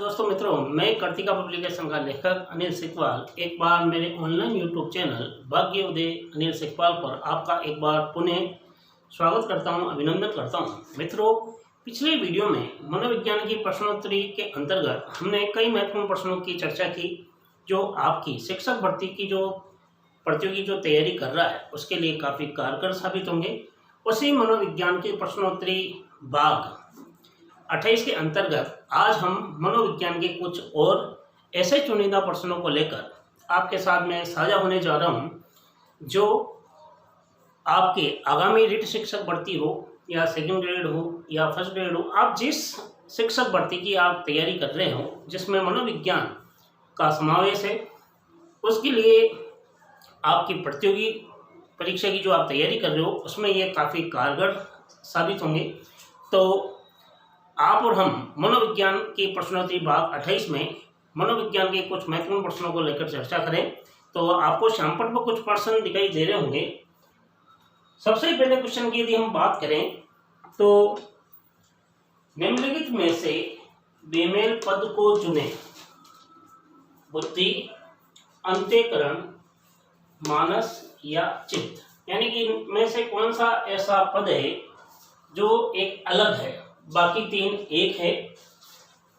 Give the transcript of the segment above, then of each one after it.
दोस्तों मित्रों, मैं कर्तिका पब्लिकेशन का लेखक अनिल सिकवाल एक बार मेरे ऑनलाइन यूट्यूब चैनल भाग्य उदय अनिल सिकवाल पर आपका एक बार पुनः स्वागत करता हूं, अभिनंदन करता हूं। मित्रों, पिछले वीडियो में मनोविज्ञान की प्रश्नोत्तरी के अंतर्गत हमने कई महत्वपूर्ण प्रश्नों की चर्चा की जो आपकी शिक्षक भर्ती की जो प्रतियोगी जो तैयारी कर रहा है उसके लिए काफ़ी कारगर साबित होंगे। उसी मनोविज्ञान की प्रश्नोत्तरी भाग 28 के अंतर्गत आज हम मनोविज्ञान के कुछ और ऐसे चुनिंदा प्रश्नों को लेकर आपके साथ में साझा होने जा रहा हूं जो आपके आगामी रिट शिक्षक भर्ती हो या सेकंड ग्रेड हो या फर्स्ट ग्रेड हो, आप जिस शिक्षक भर्ती की आप तैयारी कर रहे हो जिसमें मनोविज्ञान का समावेश है, उसके लिए आपकी प्रतियोगी परीक्षा की जो आप तैयारी कर रहे हो उसमें ये काफ़ी कारगर साबित होंगे। तो आप और हम मनोविज्ञान की प्रश्नोत्तरी भाग 28 में मनोविज्ञान के कुछ महत्वपूर्ण प्रश्नों को लेकर चर्चा करें। तो आपको श्यामपट पर कुछ प्रश्न दिखाई दे रहे होंगे। सबसे पहले क्वेश्चन की यदि हम बात करें तो निम्नलिखित में से बेमेल पद को चुने। बुद्धि, अंतःकरण, मानस या चित्त, यानी कि इनमें से कौन सा ऐसा पद है जो एक अलग है, बाकी तीन एक है।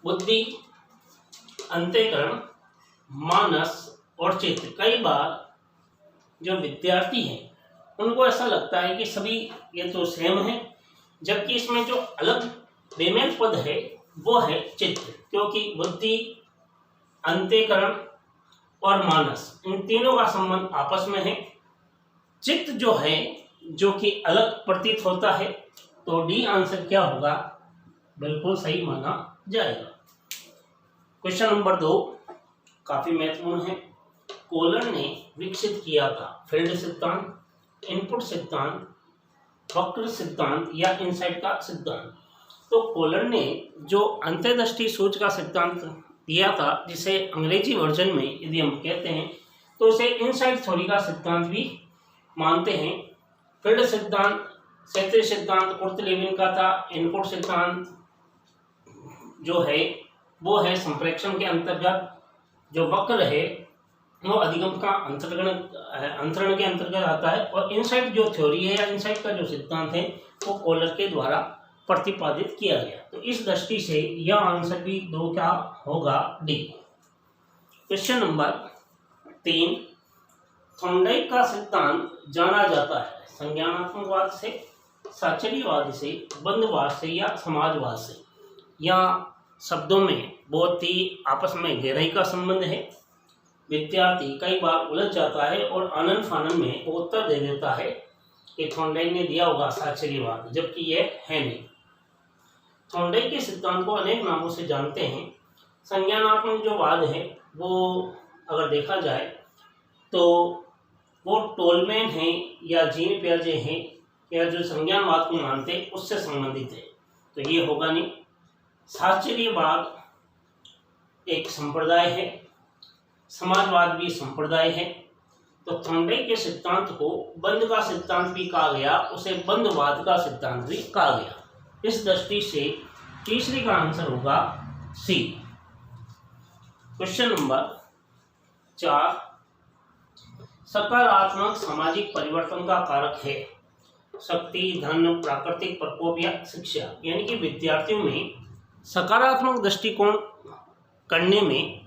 बुद्धि, अंतःकरण, मानस और चित्त। कई बार जो विद्यार्थी हैं उनको ऐसा लगता है कि सभी ये तो सेम है, जबकि इसमें जो अलग बेमेल पद है वो है चित्त, क्योंकि बुद्धि, अंतःकरण और मानस इन तीनों का संबंध आपस में है। चित्त जो है जो कि अलग प्रतीत होता है, तो डी आंसर क्या होगा, बिल्कुल सही माना जाएगा। क्वेश्चन नंबर 2 काफी महत्वपूर्ण है। कोहलर ने विकसित किया था फील्ड सिद्धांत, इनपुट सिद्धांत, वक्र सिद्धांत या इनसाइट का सिद्धांत। तो कोहलर ने जो अंतर्दृष्टि सूच का सिद्धांत दिया था, जिसे अंग्रेजी वर्जन में यदि हम कहते हैं तो इसे इनसाइट थ्योरी का सिद्धांत भी मानते हैं। फील्ड सिद्धांत क्षेत्रीय सिद्धांत कुर्ट लेविन का था। इनपुट सिद्धांत जो है वो है संप्रेक्षण के अंतर्गत। जो वक्र है वो अधिगम का अंतरण के अंतर्गत आता है। और इनसाइट जो थ्योरी है या इनसाइट का जो सिद्धांत है वो कोहलर के द्वारा प्रतिपादित किया गया। तो इस दृष्टि से यह आंसर भी 2 क्या होगा, डी। क्वेश्चन नंबर 3 थॉर्नडाइक का सिद्धांत जाना जाता है संज्ञानात्मकवाद से, साक्षरीवाद से, बंधवाद से या समाजवाद से। या शब्दों में बहुत ही आपस में गहराई का संबंध है। विद्यार्थी कई बार उलझ जाता है और आनन फानन में वो उत्तर दे देता है कि थॉर्नडाइक ने दिया होगा साक्षरीवाद, जबकि यह है नहीं। थॉर्नडाइक के सिद्धांत को अनेक नामों से जानते हैं। संज्ञानात्मक जो वाद है वो अगर देखा जाए तो वो टोलमैन है या जीन पियाजे हैं या जो संज्ञानवाद को मानते हैं उससे संबंधित है, तो ये होगा नहीं। साक्षरीवाद एक संप्रदाय है, समाजवाद भी संप्रदाय है। तो थॉर्नडाइक के सिद्धांत को बंध का सिद्धांत भी कहा गया, उसे बंधवाद का सिद्धांत भी कहा गया। इस दृष्टि से तीसरी का आंसर होगा सी। क्वेश्चन नंबर 4 सकारात्मक सामाजिक परिवर्तन का कारक है शक्ति, धन, प्राकृतिक प्रकोप या शिक्षा। यानी कि विद्यार्थियों में सकारात्मक दृष्टिकोण करने में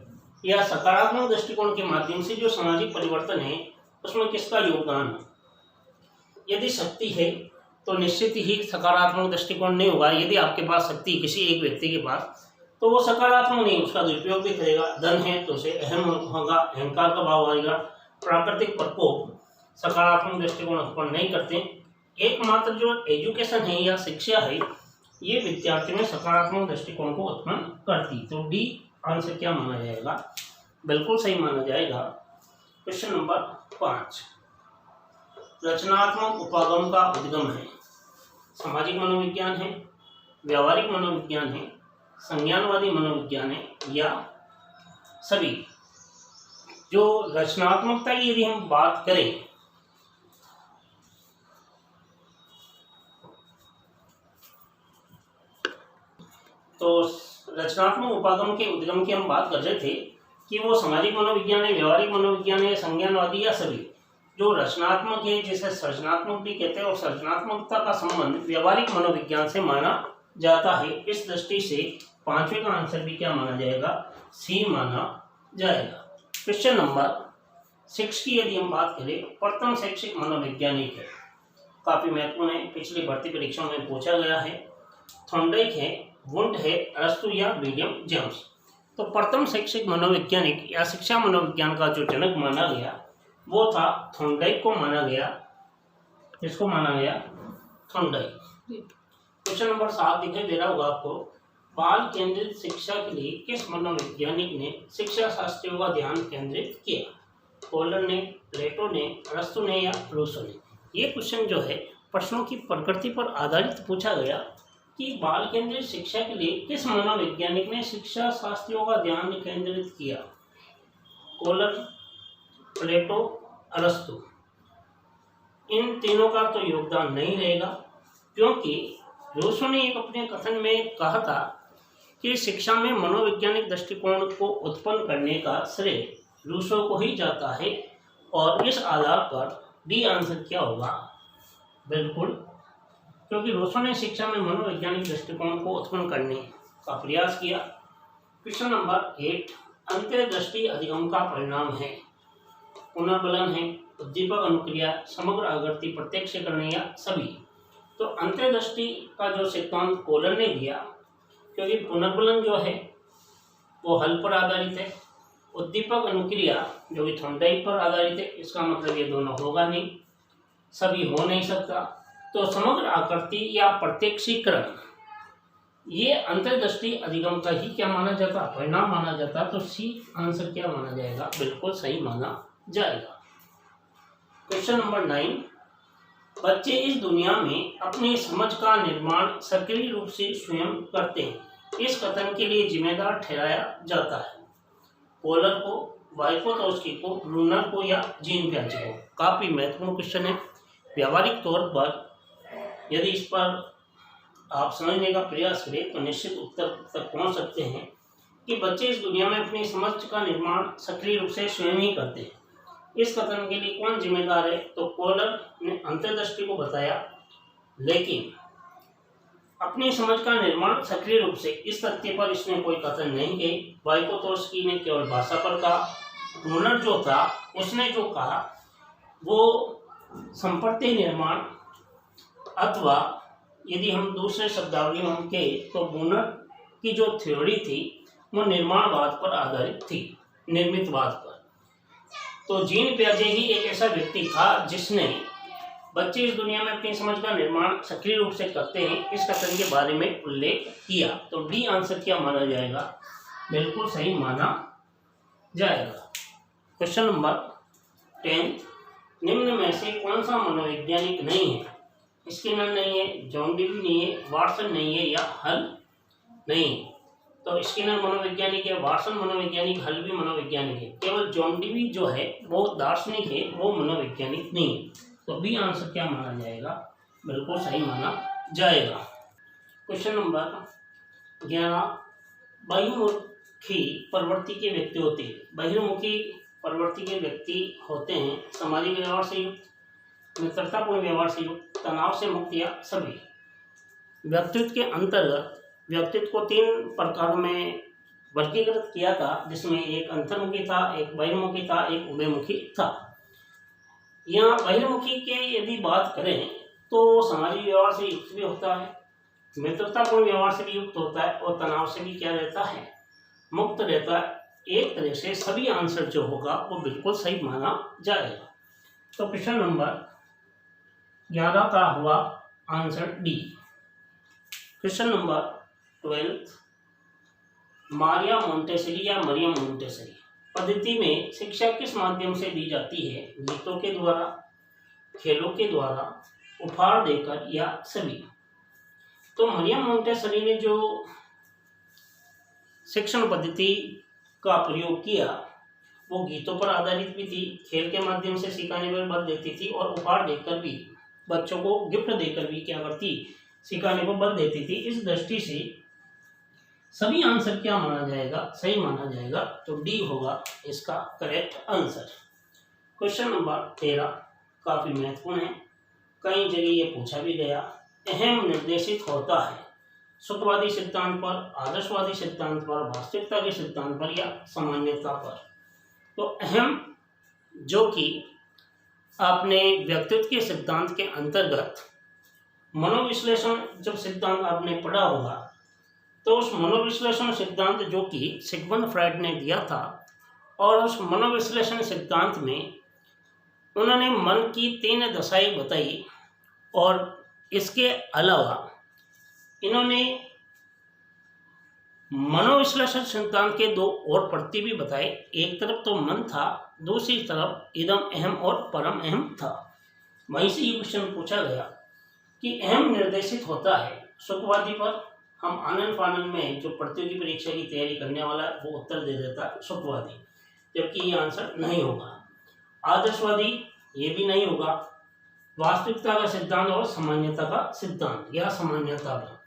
या सकारात्मक दृष्टिकोण के माध्यम से जो सामाजिक परिवर्तन है उसमें किसका योगदान है। यदि शक्ति है तो निश्चित ही सकारात्मक दृष्टिकोण नहीं होगा। यदि आपके पास शक्ति किसी एक व्यक्ति के पास, तो वो सकारात्मक नहीं, उसका दुरुपयोग भी करेगा। धन है तो उसे अहम होगा, अहंकार का भाव आएगा। प्राकृतिक प्रकोप सकारात्मक दृष्टिकोण उत्पन्न नहीं करते। एकमात्र जो एजुकेशन है या शिक्षा है ये विद्यार्थी में सकारात्मक दृष्टिकोण को उत्पन्न करती। तो डी आंसर क्या माना जाएगा, बिल्कुल सही माना जाएगा। क्वेश्चन नंबर 5 रचनात्मक उपागम का उद्गम है सामाजिक मनोविज्ञान है, व्यावहारिक मनोविज्ञान है, संज्ञानवादी मनोविज्ञान है या सभी। जो रचनात्मकता की यदि हम बात करें तो रचनात्मक उपागम के उद्गम की हम बात कर रहे थे कि वो सामाजिक मनोविज्ञान है, व्यवहारिक मनोविज्ञान है, संज्ञानवादी या सभी। जो रचनात्मक है जिसे सृजनात्मक भी कहते हैं, और सृजनात्मकता का संबंध व्यवहारिक मनोविज्ञान से माना जाता है। इस दृष्टि से पांचवें का आंसर भी क्या माना जाएगा, सी माना जाएगा। क्वेश्चन नंबर 6 की यदि हम बात करें, प्रथम शैक्षिक मनोवैज्ञानिक है, काफी महत्वपूर्ण है, पिछली भर्ती परीक्षाओं में पूछा गया है। थॉर्नडाइक है, वुंड है, अरस्तु या विलियम जेम्स। तो प्रथम शैक्षिक मनोवैज्ञानिक या शिक्षा मनोविज्ञान का जो जनक माना गया वो था थॉर्नडाइक को माना गया। किसको माना गया, थॉर्नडाइक। क्वेश्चन नंबर 7 दिखाई दे रहा होगा आपको, बाल केंद्रित शिक्षा के लिए किस मनोवैज्ञानिक ने शिक्षा शास्त्रियों का ध्यान केंद्रित किया, कोलर ने, प्लेटो ने, अरस्तु ने या रूसो ने। ये क्वेश्चन जो है प्रश्नों की प्रकृति पर आधारित पूछा गया कि बाल केंद्रित शिक्षा के लिए किस मनोवैज्ञानिक ने शिक्षा शास्त्रियों का ध्यान केंद्रित किया, कोलर, प्लेटो, अरस्तु। इन तीनों का तो योगदान नहीं रहेगा, क्योंकि रूसो ने एक अपने कथन में कहा था कि शिक्षा में मनोवैज्ञानिक दृष्टिकोण को उत्पन्न करने का श्रेय रूसो को ही जाता है, और इस आधार पर डी आंसर क्या होगा, बिल्कुल, क्योंकि रूसो ने शिक्षा में मनोवैज्ञानिक दृष्टिकोण को उत्पन्न करने का प्रयास किया। क्वेश्चन नंबर 8, अंतर्दृष्टि अधिगम का परिणाम है, पुनर्बलन है, उद्दीपक अनुक्रिया, समग्र आवर्ती प्रत्यक्षीकरण या सभी। तो अंतर्दृष्टि का जो सिद्धांत कोलर ने दिया, क्योंकि पुनर्बलन जो है वो हल पर आधारित है, उद्दीपक अनुक्रिया जो कि थॉर्नडाइक पर आधारित है, इसका मतलब ये दोनों होगा नहीं, सभी हो नहीं सकता। तो समग्र आकृति या प्रत्यक्षीकरण ये अंतर्दृष्टि अधिगम का ही क्या माना जाता, परिणाम माना जाता। तो सी आंसर क्या माना जाएगा, बिल्कुल सही माना जाएगा। क्वेश्चन नंबर 9, बच्चे इस दुनिया में अपनी समझ का निर्माण सक्रिय रूप से स्वयं करते हैं, इस कथन के लिए जिम्मेदार ठहराया जाता है कोलर को, वाइकोटोस्की को, ब्रूनर को या जीन पियाजे को। काफी महत्वपूर्ण क्वेश्चन है। व्यावहारिक तौर पर यदि इस पर आप समझने का प्रयास करें तो निश्चित उत्तर तक पहुंच सकते हैं कि बच्चे इस दुनिया में अपनी समझ का निर्माण सक्रिय रूप से स्वयं ही करते हैं। इस कथन के लिए कौन जिम्मेदार है, तो कोलर ने अंतर्दृष्टि को बताया, लेकिन अपनी समझ का निर्माण सक्रिय रूप से इस तथ्य पर इसने कोई कथन नहीं किए। वाइकोटोस्की ने केवल भाषा पर कहा। ब्रूनर जो था उसने जो कहा वो संपत्ति निर्माण, अथवा यदि हम दूसरे शब्दावली में हम कहें तो ब्रूनर की जो थ्योरी थी वो निर्माणवाद पर आधारित थी, निर्मितवाद पर। तो जीन पियाजे ही एक ऐसा व्यक्ति था जिसने बच्चे इस दुनिया में अपनी समझ का निर्माण सक्रिय रूप से करते हैं इस कथन के बारे में उल्लेख किया। तो डी आंसर क्या माना जाएगा, बिल्कुल सही माना जाएगा। क्वेश्चन नंबर 10, निम्न में से कौन सा मनोवैज्ञानिक नहीं है, स्किनर नहीं है, जॉन डेवी नहीं है, वाटसन नहीं है या हल नहीं। तो स्किनर मनोवैज्ञानिक है, वाटसन मनोवैज्ञानिक, हल भी मनोवैज्ञानिक है, केवल जॉन डेवी जो है वो दार्शनिक है, वो मनोवैज्ञानिक नहीं है। तो बी आंसर क्या माना जाएगा, बिल्कुल सही माना जाएगा। क्वेश्चन नंबर 11, बहिर्मुखी प्रवृत्ति के व्यक्ति होते हैं। बहिर्मुखी प्रवृत्ति के व्यक्ति होते हैं सामाजिक व्यवहार से युक्त, मित्रतापूर्ण व्यवहार से युक्त, तनाव से मुक्त या सभी। व्यक्तित्व के अंतर्गत व्यक्तित्व को 3 प्रकारों में वर्गीकृत किया था, जिसमें एक अंतर्मुखी था, एक बहिर्मुखी था, एक उभयमुखी था। यहाँ बहिर्मुखी के यदि बात करें तो सामाजिक व्यवहार से युक्त भी होता है, मित्रतापूर्ण व्यवहार से भी युक्त होता है, और तनाव से भी क्या रहता है, मुक्त रहता है। एक तरह से सभी आंसर जो होगा वो बिल्कुल सही माना जाएगा। तो क्वेश्चन नंबर 11 का हुआ answer D. Question number 12, Maria Montessori या मरियम मोंटेसरी पद्धति में शिक्षा किस माध्यम से दी जाती है, गीतों के द्वारा, खेलों के द्वारा, उपहार देकर या सभी। तो मरियम मोंटेसरी ने जो शिक्षण पद्धति का प्रयोग किया वो गीतों पर आधारित भी थी, खेल के माध्यम से सिखाने पर बल देती थी, और उपहार देकर भी, बच्चों को गिफ्ट देकर भी क्या करती, सिखाने को बल देती थी। इस दृष्टि से सभी आंसर क्या माना जाएगा, सही माना जाएगा। तो डी होगा इसका करेक्ट आंसर। क्वेश्चन नंबर 13 काफी महत्वपूर्ण है, कई जगह ये पूछा भी गया। अहम निर्देशित होता है सुखवादी सिद्धांत पर, आदर्शवादी सिद्धांत पर, वास्तविकता के सिद्धांत पर या सामान्यता पर। तो अहम जो कि आपने व्यक्तित्व के सिद्धांत के अंतर्गत मनोविश्लेषण जब सिद्धांत आपने पढ़ा होगा, तो उस मनोविश्लेषण सिद्धांत जो कि सिगमंड फ्रायड ने दिया था, और उस मनोविश्लेषण सिद्धांत में उन्होंने मन की 3 दशाएं बताई, और इसके अलावा इन्होंने मनोविश्लेषण सिद्धांत के 2 और पद्धति भी बताए। एक तरफ तो मन था, दूसरी तरफ इदम अहम और परम अहम था। वहीं से ये क्वेश्चन पूछा गया कि अहम निर्देशित होता है सुखवादी पर। हम आनंद फानंद में जो प्रतियोगी परीक्षा की तैयारी करने वाला है वो उत्तर दे देता है सुखवादी, जबकि ये आंसर नहीं होगा। आदर्शवादी ये भी नहीं होगा। वास्तविकता का सिद्धांत और सामान्यता का सिद्धांत या सामान्यता का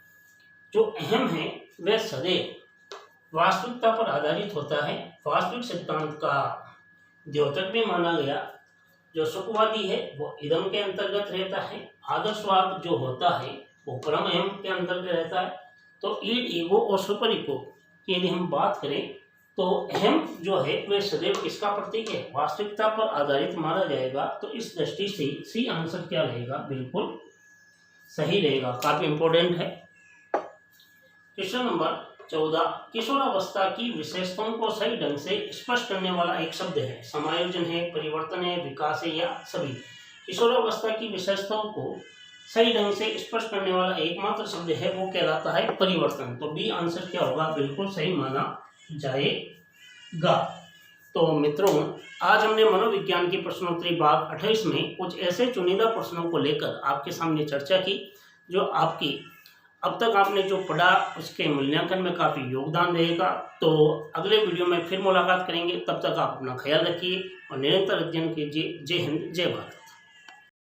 जो अहम है वह सदैव वास्तविकता पर आधारित होता है। वास्तविक सिद्धांत का द्योतक भी माना गया। जो सुखवादी है वो इदम के अंतर्गत रहता है। आदर्शवाद जो होता है वो परम अहम के अंतर्गत रहता है। तो ईड, ईगो और सुपर ईगो की यदि हम बात करें तो अहम जो है वह सदैव किसका प्रतीक है, वास्तविकता पर आधारित माना जाएगा। तो इस दृष्टि से सी आंसर क्या रहेगा, बिल्कुल सही रहेगा, काफी इंपॉर्टेंट है। क्वेश्चन नंबर 14 किशोरावस्था की विशेषताओं को सही ढंग से स्पष्ट करने वाला एक शब्द है। समायोजन है, परिवर्तन है, विकास है या सभी। किशोरावस्था की विशेषताओं को सही ढंग से स्पष्ट करने वाला एकमात्र शब्द है वो कहलाता है परिवर्तन। तो बी आंसर क्या होगा, बिल्कुल सही माना जाएगा। तो मित्रों, आज हमने मनोविज्ञान की प्रश्नोत्तरी भाग 28 में कुछ ऐसे चुनिंदा प्रश्नों को लेकर आपके सामने चर्चा की जो आपकी अब तक आपने जो पढ़ा उसके मूल्यांकन में काफ़ी योगदान देगा। तो अगले वीडियो में फिर मुलाकात करेंगे, तब तक आप अपना ख्याल रखिए और निरंतर अध्ययन कीजिए। जय हिंद, जय भारत।